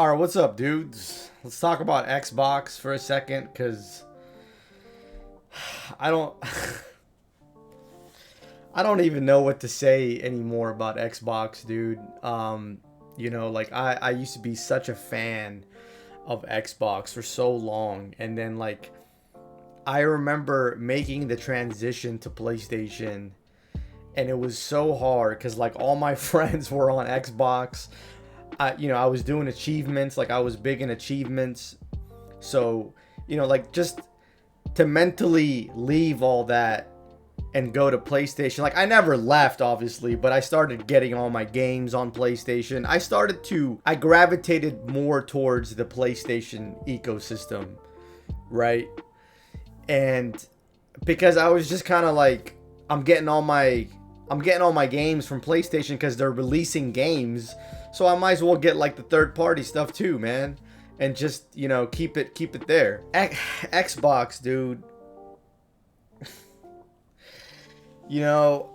All right, what's up, dudes? Let's talk about Xbox for a second, cause I don't, I don't even know what to say anymore about Xbox, dude. Like I used to be such a fan of Xbox for so long, and then like I remember making the transition to PlayStation, and it was so hard because like all my friends were on Xbox. I was doing achievements, like I was big in achievements. So, like just to mentally leave all that and go to PlayStation. Like I never left, obviously, but I started getting all my games on PlayStation. I gravitated more towards the PlayStation ecosystem, right? And because I was just kind of like, I'm getting all my games from PlayStation because they're releasing games, so I might as well get like the third party stuff too, man, and just keep it there. Xbox, dude. You know,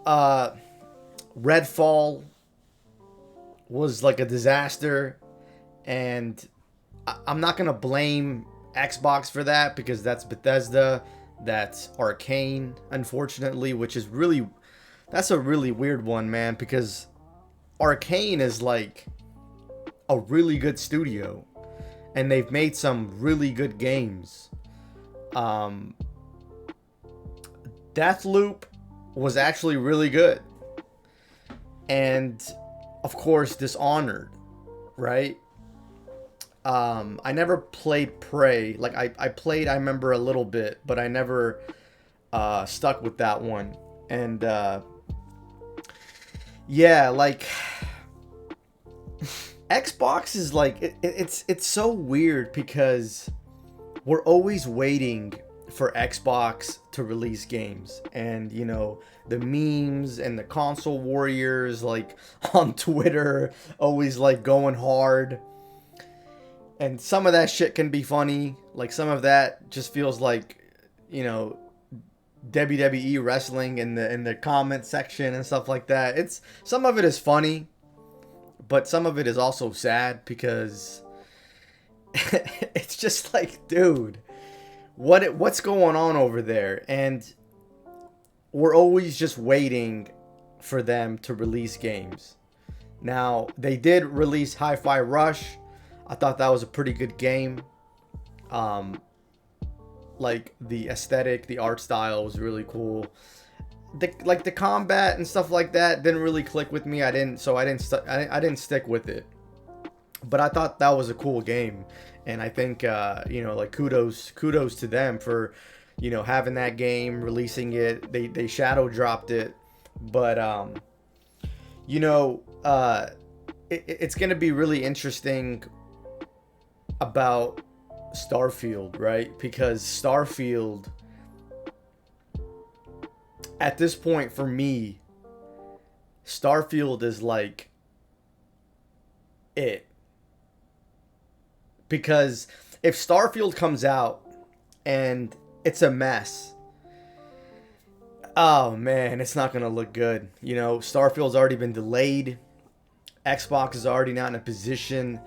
Redfall was like a disaster, and I'm not gonna blame Xbox for that because that's Bethesda, that's Arcane, unfortunately, which is really that's a really weird one, man, because Arcane is like a really good studio, and they've made some really good games. Um, Deathloop was actually really good, and of course Dishonored, right? I never played Prey. Like I played, I remember a little bit, but I never stuck with that one. And yeah, like Xbox is like it's so weird because we're always waiting for Xbox to release games, and the memes and the console warriors like on Twitter always like going hard, and some of that shit can be funny, like some of that just feels like you know WWE wrestling in the comment section and stuff like that. It's some of it is funny, but some of it is also sad because it's just like, dude, what's going on over there? And we're always just waiting for them to release games. Now, they did release Hi-Fi Rush. I thought that was a pretty good game. Like the aesthetic, the art style was really cool. The combat and stuff like that didn't really click with me. I didn't stick with it. But I thought that was a cool game, and I think like kudos to them for having that game, releasing it. They shadow dropped it, but it's gonna be really interesting about Starfield, right? Because Starfield, at this point for me, Starfield is like it. Because if Starfield comes out and it's a mess, oh man, it's not gonna look good. Starfield's already been delayed. Xbox is already not in a position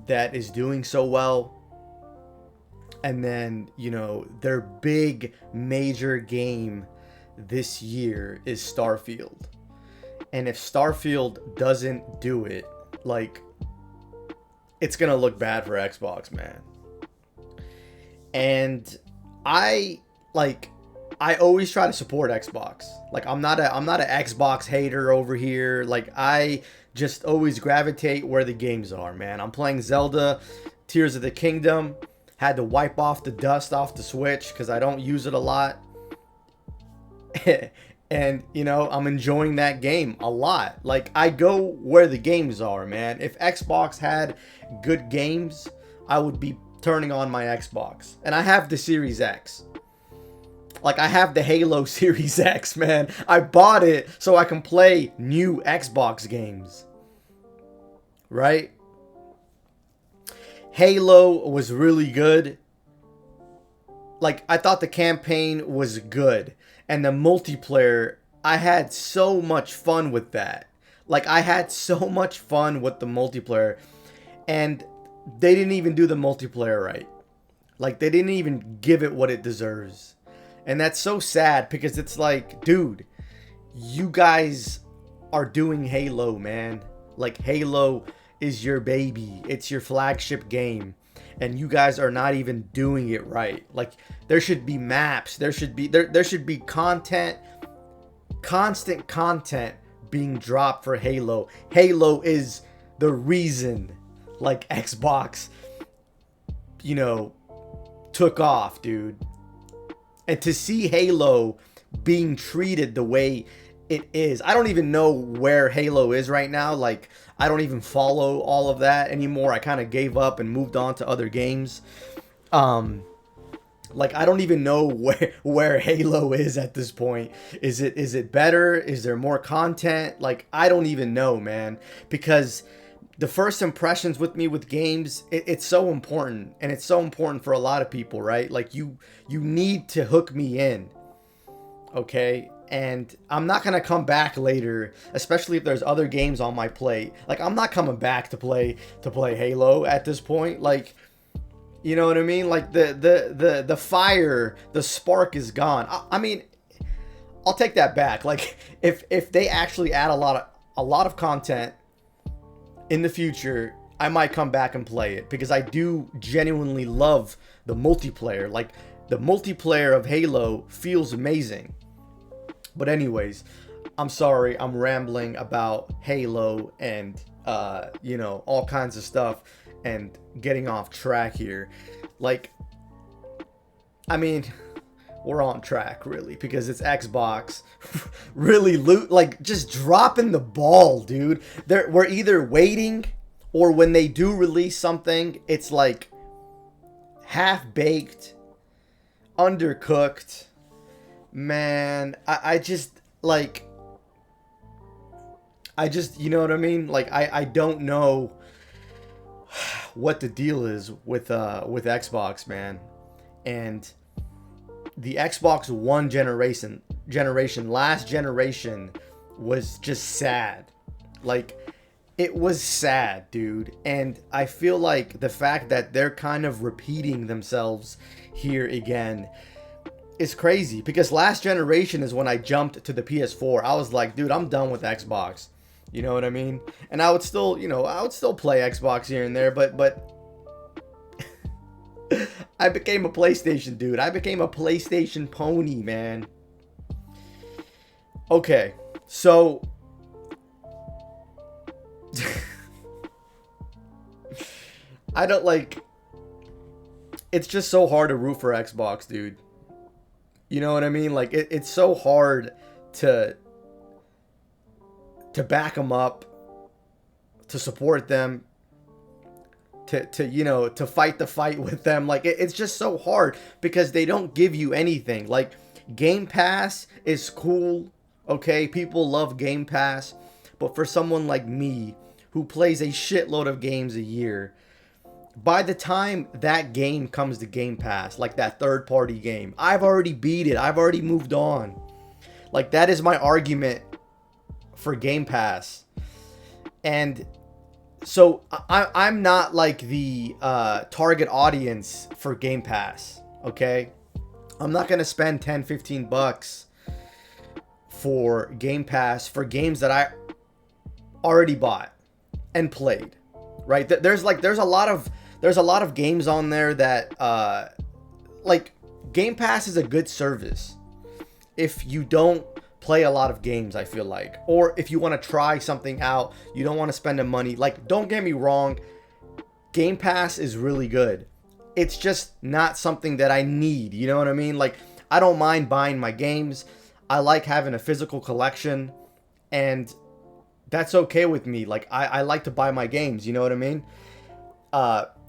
that is doing so well. And then, their big major game this year is Starfield. And if Starfield doesn't do it, like, it's going to look bad for Xbox, man. And I always try to support Xbox. Like, I'm not an Xbox hater over here. Like, I just always gravitate where the games are, man. I'm playing Zelda Tears of the Kingdom. Had to wipe off the dust off the Switch because I don't use it a lot. And, I'm enjoying that game a lot. Like, I go where the games are, man. If Xbox had good games, I would be turning on my Xbox. And I have the Series X. Like, I have the Halo Series X, man. I bought it so I can play new Xbox games. Right? Halo was really good. Like, I thought the campaign was good. And the multiplayer, I had so much fun with that. Like, I had so much fun with the multiplayer. And they didn't even do the multiplayer right. Like, they didn't even give it what it deserves. And that's so sad because it's like, dude, you guys are doing Halo, man. Like, Halo is your baby. It's your flagship game. And you guys are not even doing it right. Like, there should be maps. There should be content, constant content being dropped for Halo. Halo is the reason, like, Xbox, you know, took off, dude. And to see Halo being treated the way it is, I don't even know where Halo is right now. Like, I don't even follow all of that anymore. I kind of gave up and moved on to other games. Like, I don't even know where Halo is at this point. Is it better? Is there more content? Like, I don't even know, man. Because the first impressions with me with games, it's so important. And it's so important for a lot of people, right? Like, you need to hook me in. Okay? And I'm not going to come back later, especially if there's other games on my plate. Like, I'm not coming back to play Halo at this point. Like, you know what I mean? Like, the fire, the spark is gone. I mean, I'll take that back. Like, if they actually add a lot of content in the future, I might come back and play it because I do genuinely love the multiplayer. Like, the multiplayer of Halo feels amazing. But anyways, I'm sorry, I'm rambling about Halo and you know, all kinds of stuff and getting off track here. Like, I mean, we're on track really because it's Xbox really like just dropping the ball, dude. We're either waiting, or when they do release something, it's like half-baked, undercooked. Man, I just, like, you know what I mean? Like, I don't know what the deal is with Xbox, man. And the Xbox One generation, last generation, was just sad. Like, it was sad, dude. And I feel like the fact that they're kind of repeating themselves here again is crazy, because last generation is when I jumped to the PS4. I was like, dude, I'm done with Xbox. You know what I mean? And I would still, you know, play Xbox here and there, but I became a PlayStation dude. I became a PlayStation pony, man. Okay, so I don't, like, it's just so hard to root for Xbox, dude. You know what I mean? Like, it's so hard to back them up, to support them, to you know, to fight the fight with them. Like, it's just so hard because they don't give you anything. Like, Game Pass is cool, okay? People love Game Pass. But for someone like me, who plays a shitload of games a year, by the time that game comes to Game Pass, like that third-party game, I've already beat it. I've already moved on. Like, that is my argument for Game Pass. And so I'm not like the target audience for Game Pass, okay? I'm not going to spend 10, 15 bucks for Game Pass for games that I already bought and played, right? There's a lot of games on there that like, Game Pass is a good service if you don't play a lot of games, I feel like, or if you want to try something out, you don't want to spend the money. Like, don't get me wrong, Game Pass is really good. It's just not something that I need, you know what I mean? Like, I don't mind buying my games. I like having a physical collection, and that's okay with me. Like, I like to buy my games, you know what I mean?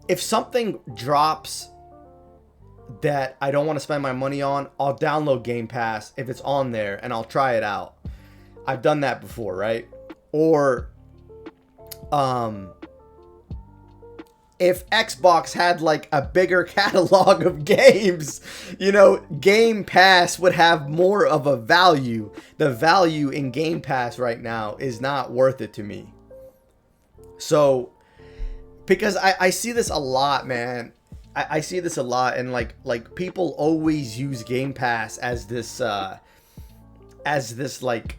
If something drops that I don't want to spend my money on, I'll download Game Pass if it's on there, and I'll try it out. I've done that before, right? Or if Xbox had like a bigger catalog of games, you know, Game Pass would have more of a value. The value in Game Pass right now is not worth it to me. So because I see this a lot, man. I see this a lot, and like people always use Game Pass as this like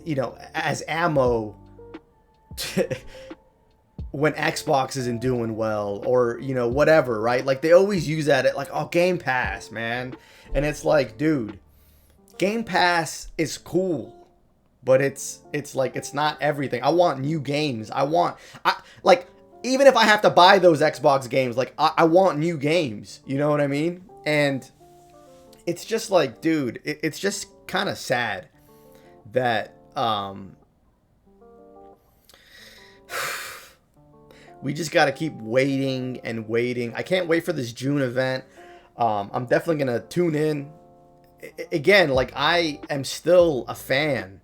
you know, as ammo when Xbox isn't doing well, or you know, whatever, right? Like they always use that at like, oh, Game Pass, man. And it's like, dude, Game Pass is cool, but it's like, it's not everything. I want new games. I like, even if I have to buy those Xbox games, like I want new games, you know what I mean? And it's just like, dude, it's just kind of sad that we just got to keep waiting and waiting. I can't wait for this June event. I'm definitely going to tune in. Again, like, I am still a fan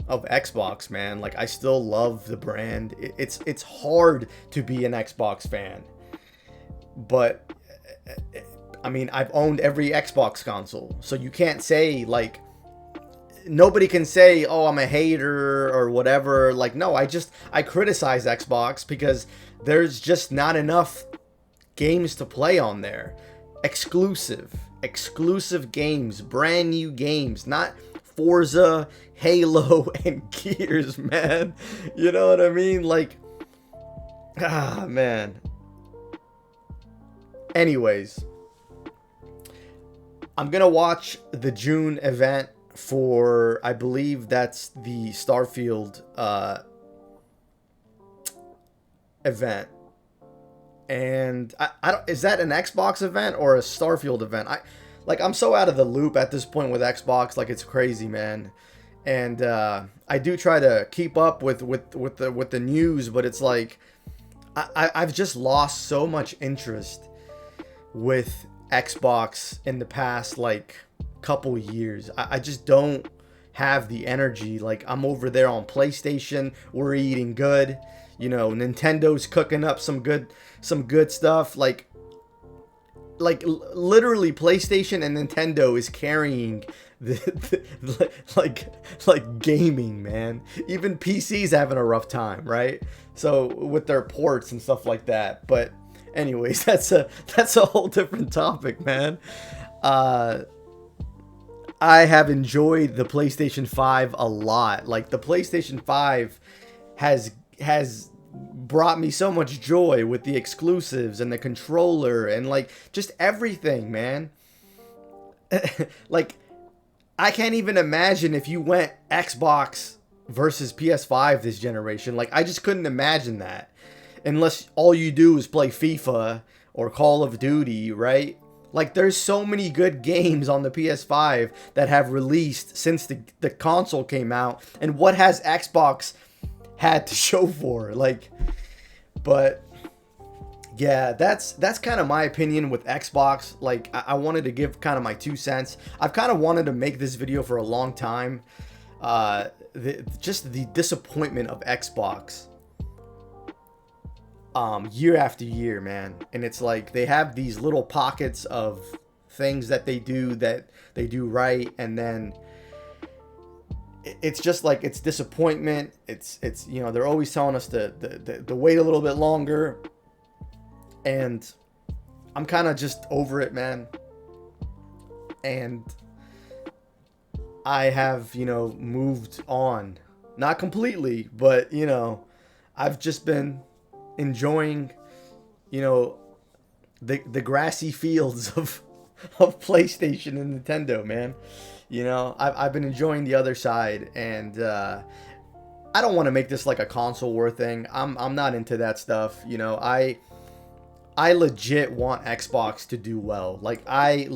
of Xbox, man. Like, I still love the brand. It's hard to be an Xbox fan. But, I mean, I've owned every Xbox console. So you can't say, like, nobody can say, oh, I'm a hater or whatever. Like, no, I criticize Xbox because there's just not enough games to play on there. Exclusive games, brand new games, not Forza, Halo, and Gears, man. You know what I mean? Like, man. Anyways, I'm gonna watch the June event for, I believe that's the Starfield event. And I don't, is that an Xbox event or a Starfield event? I'm so out of the loop at this point with Xbox, like, it's crazy, man. And I do try to keep up with the news, but it's like I've just lost so much interest with Xbox in the past like couple years. I just don't have the energy. Like, I'm over there on PlayStation, we're eating good, you know, Nintendo's cooking up some good stuff. Like literally PlayStation and Nintendo is carrying like gaming, man. Even PC's having a rough time, right? So with their ports and stuff like that. But anyways, that's a whole different topic, man. I have enjoyed the PlayStation 5 a lot. Like, the PlayStation 5 has brought me so much joy with the exclusives and the controller and like just everything, man. Like, I can't even imagine if you went Xbox versus PS5 this generation. Like, I just couldn't imagine that unless all you do is play FIFA or Call of Duty, right? Like, there's so many good games on the PS5 that have released since the console came out. And what has Xbox had to show for? Like, but yeah, that's kind of my opinion with Xbox. Like, I wanted to give kind of my 2 cents. I've kind of wanted to make this video for a long time. Just the disappointment of Xbox. Year after year, man. And it's like they have these little pockets of things that they do right, and then it's just like, it's disappointment. It's you know, they're always telling us to wait a little bit longer, and I'm kind of just over it, man. And I have, you know, moved on, not completely, but you know, I've just been enjoying, you know, the grassy fields of PlayStation and Nintendo, man. You know, I've been enjoying the other side, and I don't want to make this like a console war thing. I'm not into that stuff. You know, I legit want Xbox to do well. Like, I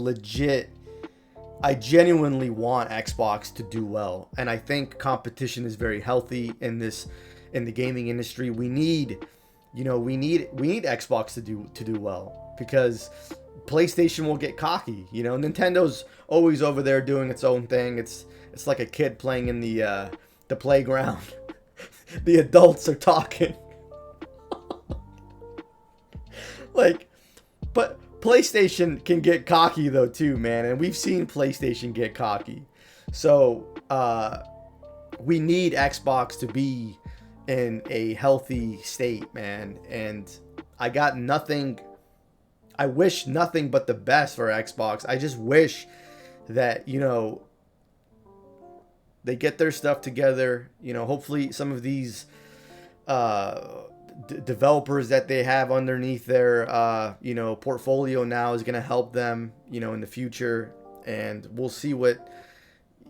genuinely want Xbox to do well, and I think competition is very healthy in the gaming industry. We need Xbox to do well, because PlayStation will get cocky. You know, Nintendo's always over there doing its own thing. It's like a kid playing in the playground. The adults are talking. Like, but PlayStation can get cocky though too, man, and we've seen PlayStation get cocky. So we need Xbox to be in a healthy state, man. And I got nothing. I wish nothing but the best for Xbox. I just wish that, you know, they get their stuff together. You know, hopefully some of these developers that they have underneath their, you know, portfolio now is going to help them, you know, in the future. And we'll see what,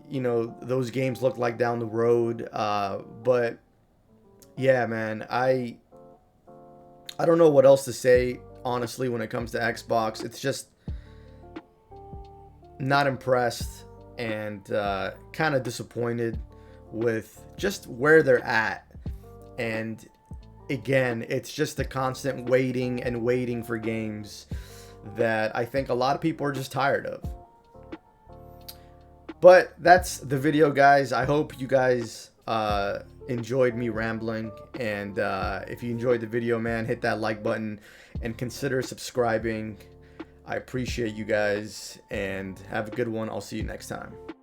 you know, those games look like down the road. But yeah, man, I don't know what else to say, honestly, when it comes to Xbox. It's just not impressed and kind of disappointed with just where they're at. And again, it's just the constant waiting and waiting for games that I think a lot of people are just tired of. But that's the video, guys. I hope you guys enjoyed me rambling. And if you enjoyed the video, man, hit that like button and consider subscribing. I appreciate you guys, and have a good one. I'll see you next time.